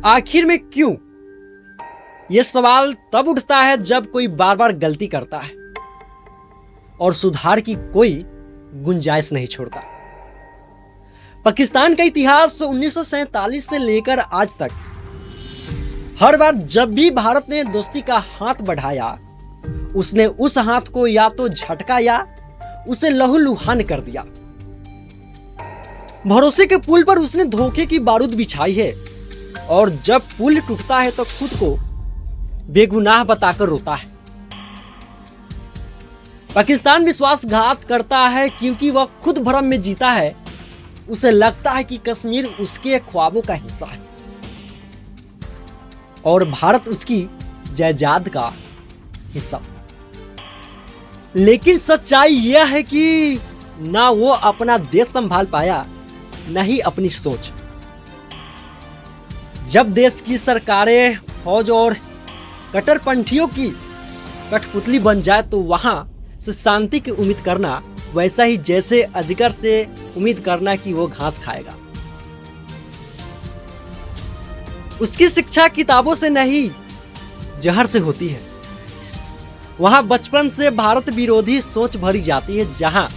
आखिर में क्यों? यह सवाल तब उठता है जब कोई बार बार गलती करता है और सुधार की कोई गुंजाइश नहीं छोड़ता। पाकिस्तान का इतिहास 1947 से लेकर आज तक हर बार जब भी भारत ने दोस्ती का हाथ बढ़ाया, उसने उस हाथ को या तो झटका या उसे लहूलुहान कर दिया। भरोसे के पुल पर उसने धोखे की बारूद बिछाई है और जब पुल टूटता है तो खुद को बेगुनाह बताकर रोता है। पाकिस्तान विश्वासघात करता है क्योंकि वह खुद भ्रम में जीता है। उसे लगता है कि कश्मीर उसके ख्वाबों का हिस्सा है और भारत उसकी जायदाद का हिस्सा। लेकिन सच्चाई यह है कि ना वो अपना देश संभाल पाया, न ही अपनी सोच। जब देश की सरकारें फौज और कट्टरपंथियों की कठपुतली बन जाए तो वहां से शांति की उम्मीद करना वैसा ही जैसे अजगर से उम्मीद करना कि वो घास खाएगा। उसकी शिक्षा किताबों से नहीं, जहर से होती है। वहां बचपन से भारत विरोधी सोच भरी जाती है, जहां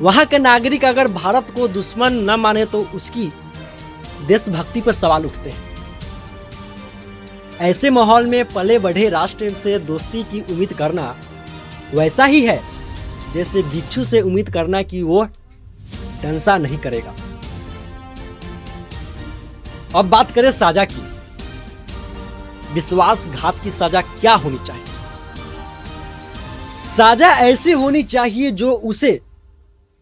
वहां के नागरिक अगर भारत को दुश्मन न माने तो उसकी देशभक्ति पर सवाल उठते हैं। ऐसे माहौल में पले बढ़े राष्ट्र से दोस्ती की उम्मीद करना वैसा ही है जैसे बिच्छू से उम्मीद करना कि वो डंसा नहीं करेगा। अब बात करें सजा की। विश्वासघात की सजा क्या होनी चाहिए? सजा ऐसी होनी चाहिए जो उसे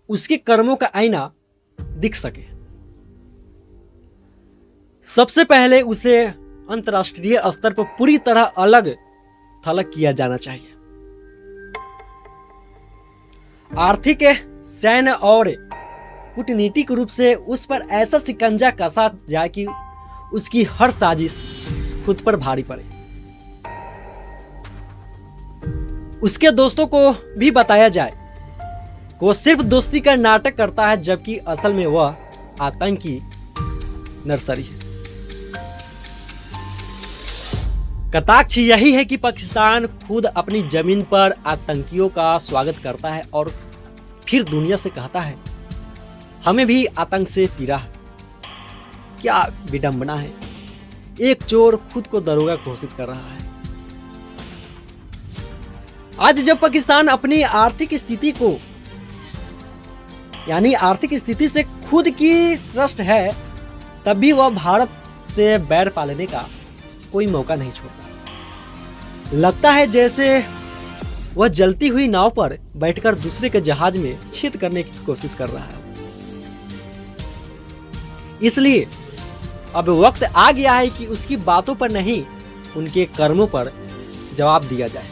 उसके कर्मों का आईना दिख सके। सबसे पहले उसे अंतर्राष्ट्रीय स्तर पर पूरी तरह अलग थलग किया जाना चाहिए। आर्थिक, सैन्य और कूटनीतिक रूप से उस पर ऐसा शिकंजा कसा जाए कि उसकी हर साजिश खुद पर भारी पड़े। उसके दोस्तों को भी बताया जाए कि वो सिर्फ दोस्ती का नाटक करता है, जबकि असल में वह आतंकी नर्सरी है। कटाक्ष यही है कि पाकिस्तान खुद अपनी जमीन पर आतंकियों का स्वागत करता है और फिर दुनिया से कहता है हमें भी आतंक से पीड़ा है। क्या विडंबना है! एक चोर खुद को दरोगा घोषित कर रहा है। आज जब पाकिस्तान अपनी आर्थिक स्थिति को आर्थिक स्थिति से खुद की स्रष्ट है, तब भी वह भारत से बैर पालने का कोई मौका नहीं छोड़ता। लगता है जैसे वह जलती हुई नाव पर बैठकर दूसरे के जहाज में छेद करने की कोशिश कर रहा है। इसलिए अब वक्त आ गया है कि उसकी बातों पर नहीं, उनके कर्मों पर जवाब दिया जाए।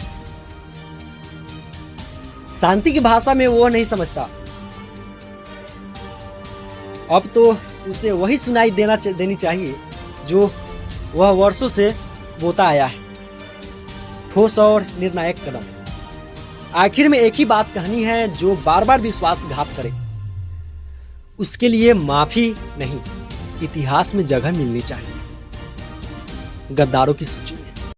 शांति की भाषा में वो नहीं समझता। अब तो उसे वही सुनाई देनी चाहिए जो वह वर्षों से बोता आया है, ठोस और निर्णायक कदम। आखिर में एक ही बात कहनी है, जो बार बार विश्वासघात करे उसके लिए माफी नहीं, इतिहास में जगह मिलनी चाहिए। गद्दारों की सूची।